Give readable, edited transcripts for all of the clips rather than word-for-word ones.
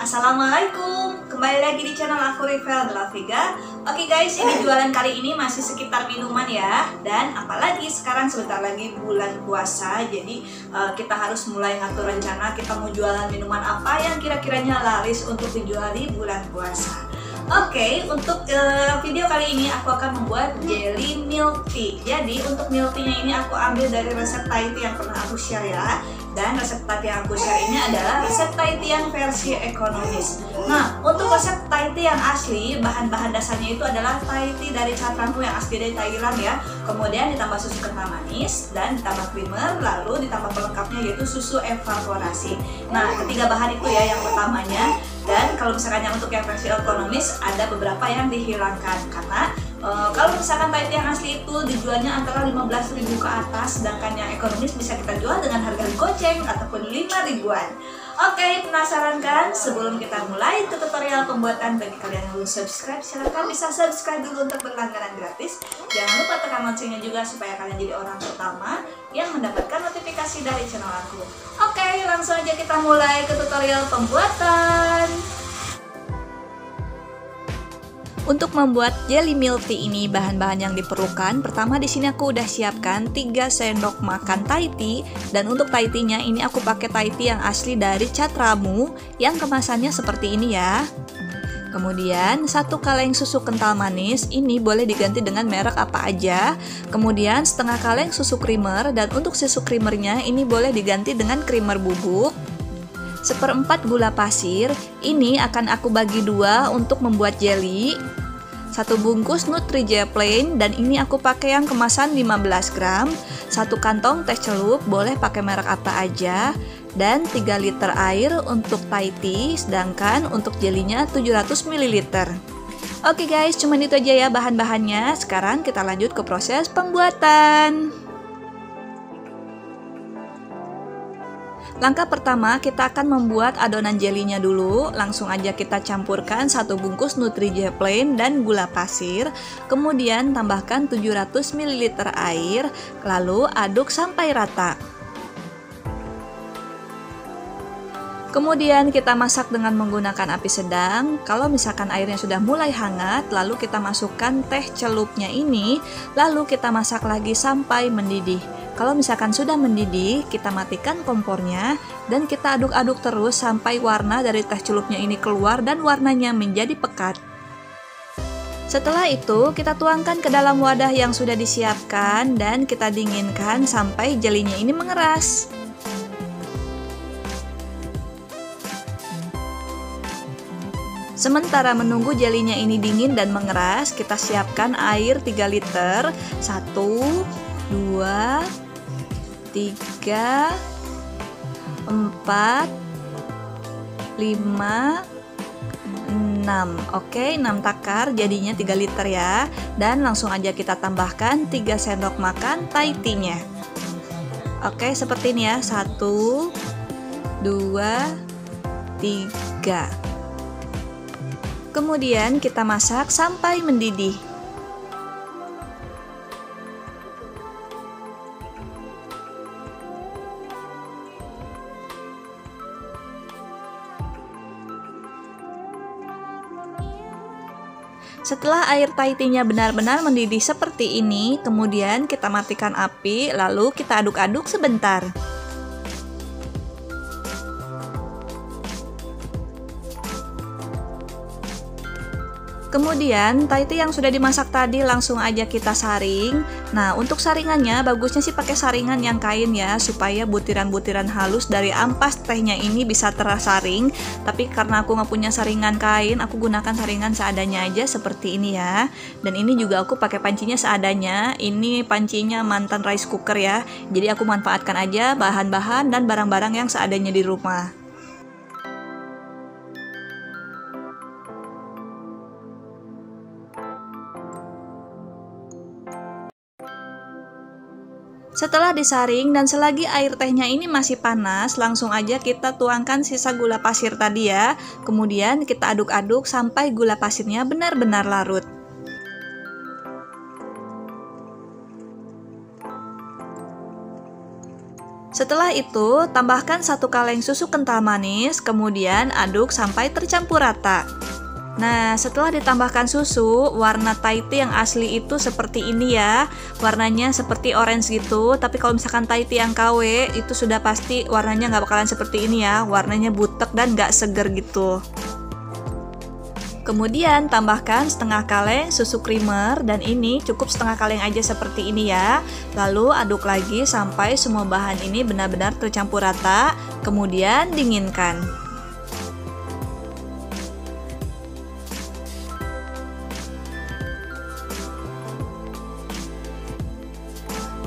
Assalamualaikum, kembali lagi di channel aku Rivel La Vega. Oke guys, ini jualan kali ini masih sekitar minuman ya. Dan apalagi sekarang sebentar lagi bulan puasa. Jadi kita harus mulai ngatur rencana kita mau jualan minuman apa yang kira-kiranya laris untuk dijual di bulan puasa. Oke, untuk video kali ini aku akan membuat jelly milk tea. Jadi untuk milk tea-nya ini aku ambil dari resep Thai tea yang pernah aku share ya. Dan resep Thai tea yang aku share ini adalah resep Thai tea yang versi ekonomis. Nah, untuk resep Thai tea yang asli, bahan-bahan dasarnya itu adalah Thai tea dari Catramu yang asli dari Thailand ya. Kemudian ditambah susu kental manis dan ditambah creamer, lalu ditambah pelengkapnya yaitu susu evaporasi. Nah, ketiga bahan itu ya yang utamanya. Dan kalau misalkan yang untuk yang versi ekonomis ada beberapa yang dihilangkan karena kalau misalkan Thai tea yang asli itu dijualnya antara 15.000 ke atas, sedangkan yang ekonomis bisa kita jual dengan harga goceng ataupun 5 ribuan. Oke, penasaran kan? Sebelum kita mulai ke tutorial pembuatan, bagi kalian yang belum subscribe, silahkan bisa subscribe dulu untuk berlangganan gratis. Jangan lupa tekan loncengnya juga supaya kalian jadi orang pertama yang mendapatkan notifikasi dari channel aku. Oke, langsung aja kita mulai ke tutorial pembuatan. Untuk membuat jelly milk tea ini, bahan-bahan yang diperlukan, pertama di sini aku udah siapkan 3 sendok makan Thai tea, dan untuk Thai tea-nya ini aku pakai Thai tea yang asli dari Catramu yang kemasannya seperti ini ya. Kemudian 1 kaleng susu kental manis, ini boleh diganti dengan merek apa aja. Kemudian setengah kaleng susu creamer, dan untuk susu creamernya ini boleh diganti dengan creamer bubuk. 1/4 gula pasir, ini akan aku bagi 2 untuk membuat jelly. 1 bungkus Nutri-Gel plain, dan ini aku pakai yang kemasan 15 gram. 1 kantong teh celup, boleh pakai merek apa aja. Dan 3 liter air untuk Thai tea, sedangkan untuk jelinya 700 ml. Oke guys, cuman itu aja ya bahan-bahannya. Sekarang kita lanjut ke proses pembuatan. Langkah pertama, kita akan membuat adonan jelinya dulu. Langsung aja kita campurkan 1 bungkus Nutri-Gel plain dan gula pasir. Kemudian tambahkan 700 ml air, lalu aduk sampai rata. Kemudian kita masak dengan menggunakan api sedang. Kalau misalkan airnya sudah mulai hangat, lalu kita masukkan teh celupnya ini, lalu kita masak lagi sampai mendidih. Kalau misalkan sudah mendidih, kita matikan kompornya dan kita aduk-aduk terus sampai warna dari teh celupnya ini keluar dan warnanya menjadi pekat. Setelah itu, kita tuangkan ke dalam wadah yang sudah disiapkan dan kita dinginkan sampai jelinya ini mengeras. Sementara menunggu jelinya ini dingin dan mengeras, kita siapkan air 3 liter. 1, 2, 3, 4, 5, 6. Oke, 6 takar jadinya 3 liter ya. Dan langsung aja kita tambahkan 3 sendok makan Thai tea-nya. Oke, seperti ini ya. 1, 2, 3. Kemudian kita masak sampai mendidih. Setelah air Thai tea-nya benar-benar mendidih seperti ini, kemudian kita matikan api, lalu kita aduk-aduk sebentar. Kemudian Thai tea yang sudah dimasak tadi langsung aja kita saring. Nah, untuk saringannya bagusnya sih pakai saringan yang kain ya, supaya butiran-butiran halus dari ampas tehnya ini bisa tersaring. Tapi karena aku nggak punya saringan kain, aku gunakan saringan seadanya aja seperti ini ya. Dan ini juga aku pakai pancinya seadanya. Ini pancinya mantan rice cooker ya. Jadi aku manfaatkan aja bahan-bahan dan barang-barang yang seadanya di rumah. Setelah disaring dan selagi air tehnya ini masih panas, langsung aja kita tuangkan sisa gula pasir tadi ya. Kemudian kita aduk-aduk sampai gula pasirnya benar-benar larut. Setelah itu, tambahkan 1 kaleng susu kental manis, kemudian aduk sampai tercampur rata. Nah, setelah ditambahkan susu, warna Thai tea yang asli itu seperti ini ya. Warnanya seperti orange gitu, tapi kalau misalkan Thai tea yang KW, itu sudah pasti warnanya nggak bakalan seperti ini ya. Warnanya butek dan nggak seger gitu. Kemudian tambahkan setengah kaleng susu creamer, dan ini cukup setengah kaleng aja seperti ini ya. Lalu aduk lagi sampai semua bahan ini benar-benar tercampur rata, kemudian dinginkan.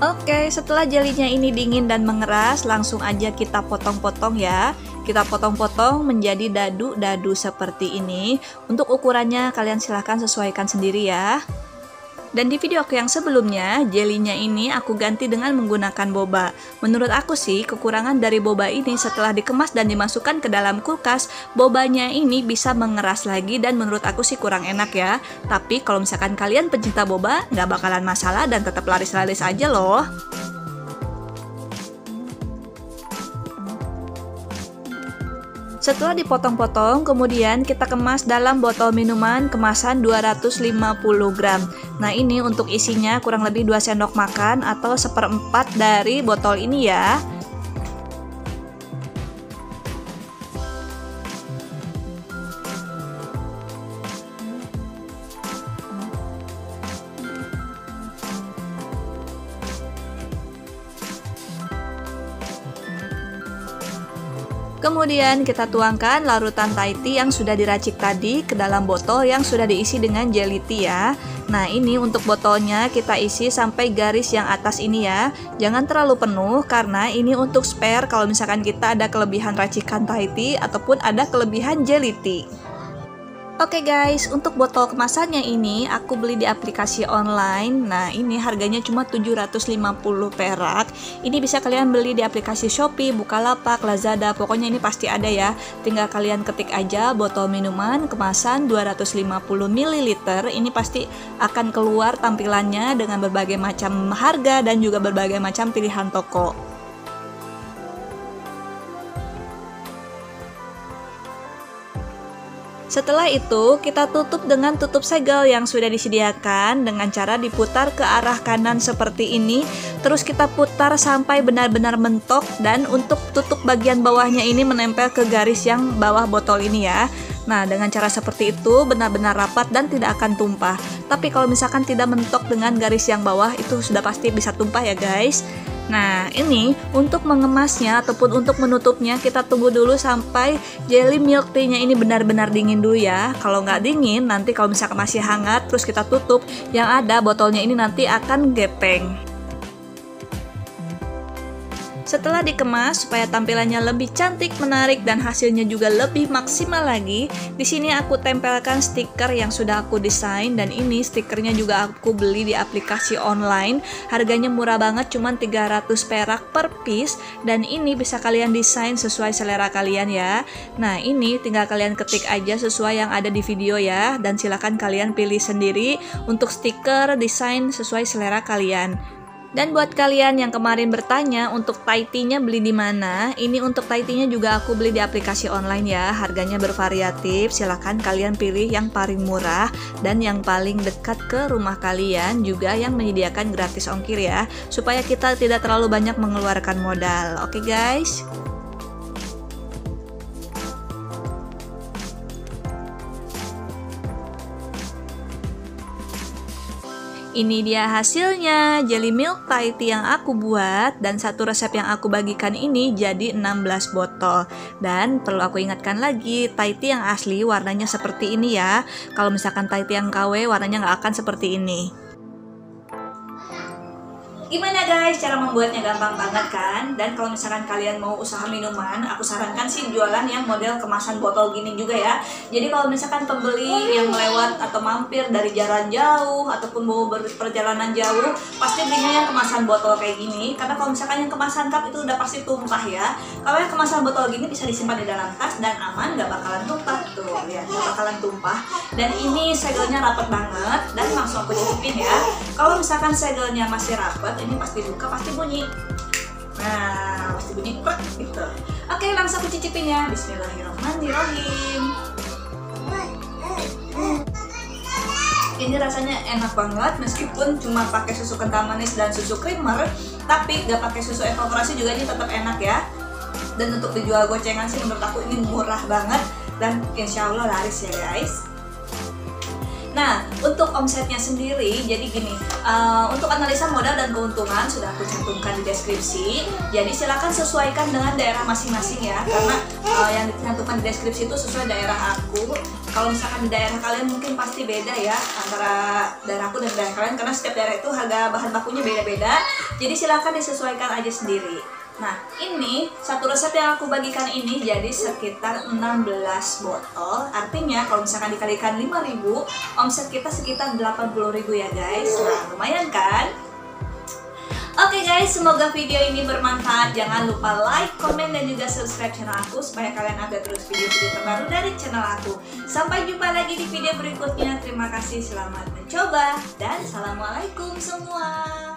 Oke, setelah jelinya ini dingin dan mengeras, langsung aja kita potong-potong ya. Kita potong-potong menjadi dadu-dadu seperti ini. Untuk ukurannya kalian silahkan sesuaikan sendiri ya. Dan di video aku yang sebelumnya, jelinya ini aku ganti dengan menggunakan boba. Menurut aku sih, kekurangan dari boba ini setelah dikemas dan dimasukkan ke dalam kulkas, bobanya ini bisa mengeras lagi dan menurut aku sih kurang enak ya. Tapi kalau misalkan kalian pencinta boba, nggak bakalan masalah dan tetap laris-laris aja loh. Setelah dipotong-potong, kemudian kita kemas dalam botol minuman kemasan 250 gram. Nah, ini untuk isinya kurang lebih 2 sendok makan atau 1/4 dari botol ini ya. Kemudian kita tuangkan larutan Thai tea yang sudah diracik tadi ke dalam botol yang sudah diisi dengan jelly tea ya. Nah, ini untuk botolnya kita isi sampai garis yang atas ini ya. Jangan terlalu penuh karena ini untuk spare kalau misalkan kita ada kelebihan racikan Thai tea ataupun ada kelebihan jelly tea. Oke guys, untuk botol kemasannya ini aku beli di aplikasi online. Nah, ini harganya cuma 750 perak. Ini bisa kalian beli di aplikasi Shopee, Bukalapak, Lazada. Pokoknya ini pasti ada ya. Tinggal kalian ketik aja botol minuman kemasan 250 ml. Ini pasti akan keluar tampilannya dengan berbagai macam harga dan juga berbagai macam pilihan toko. Setelah itu, kita tutup dengan tutup segel yang sudah disediakan dengan cara diputar ke arah kanan seperti ini. Terus kita putar sampai benar-benar mentok dan untuk tutup bagian bawahnya ini menempel ke garis yang bawah botol ini ya. Nah, dengan cara seperti itu benar-benar rapat dan tidak akan tumpah. Tapi kalau misalkan tidak mentok dengan garis yang bawah, itu sudah pasti bisa tumpah ya guys. Nah, ini untuk mengemasnya ataupun untuk menutupnya kita tunggu dulu sampai jelly milk tea-nya ini benar-benar dingin dulu ya. Kalau nggak dingin, nanti kalau misalkan masih hangat terus kita tutup, yang ada botolnya ini nanti akan gepeng. Setelah dikemas supaya tampilannya lebih cantik, menarik dan hasilnya juga lebih maksimal lagi, di sini aku tempelkan stiker yang sudah aku desain dan ini stikernya juga aku beli di aplikasi online. Harganya murah banget, cuman 300 perak per piece dan ini bisa kalian desain sesuai selera kalian ya. Nah, ini tinggal kalian ketik aja sesuai yang ada di video ya dan silakan kalian pilih sendiri untuk stiker desain sesuai selera kalian. Dan buat kalian yang kemarin bertanya untuk Thai tea-nya beli di mana, ini untuk Thai tea-nya juga aku beli di aplikasi online ya. Harganya bervariatif, silahkan kalian pilih yang paling murah dan yang paling dekat ke rumah kalian, juga yang menyediakan gratis ongkir ya, supaya kita tidak terlalu banyak mengeluarkan modal. Oke guys? Ini dia hasilnya, jelly milk Thai tea yang aku buat dan satu resep yang aku bagikan ini jadi 16 botol. Dan perlu aku ingatkan lagi, Thai tea yang asli warnanya seperti ini ya. Kalau misalkan Thai tea yang KW warnanya nggak akan seperti ini. Gimana guys, cara membuatnya gampang banget kan? Dan kalau misalkan kalian mau usaha minuman, aku sarankan sih jualan yang model kemasan botol gini juga ya. Jadi kalau misalkan pembeli yang melewat atau mampir dari jalan jauh ataupun mau berperjalanan jauh, pasti belinya yang kemasan botol kayak gini. Karena kalau misalkan yang kemasan cup itu udah pasti tumpah ya. Kalau yang kemasan botol gini bisa disimpan di dalam tas dan aman, gak bakalan tumpah tuh ya, gak bakalan tumpah. Dan ini segelnya rapet banget dan langsung aku cicipin ya. Kalau misalkan segelnya masih rapet, ini pasti buka, pasti bunyi. Nah, pasti bunyi krek gitu. Oke, langsung aku cicipin ya. Bismillahirrahmanirrahim. Ini rasanya enak banget meskipun cuma pakai susu kental manis dan susu creamer, tapi gak pakai susu evaporasi juga ini tetap enak ya. Dan untuk dijual gocengan sih menurut aku ini murah banget dan insya Allah laris ya guys. Nah, untuk omsetnya sendiri, jadi gini, untuk analisa modal dan keuntungan sudah aku cantumkan di deskripsi. Jadi silakan sesuaikan dengan daerah masing-masing ya, karena yang dicantumkan di deskripsi itu sesuai daerah aku. Kalau misalkan di daerah kalian mungkin pasti beda ya antara daerahku dan daerah kalian, karena setiap daerah itu harga bahan bakunya beda-beda. Jadi silakan disesuaikan aja sendiri. Nah, ini satu resep yang aku bagikan ini jadi sekitar 16 botol. Artinya kalau misalkan dikalikan 5.000, omset kita sekitar 80.000 ya guys. Nah, lumayan kan? Oke guys, semoga video ini bermanfaat. Jangan lupa like, komen, dan juga subscribe channel aku supaya kalian update terus video-video terbaru dari channel aku. Sampai jumpa lagi di video berikutnya. Terima kasih, selamat mencoba, dan assalamualaikum semua.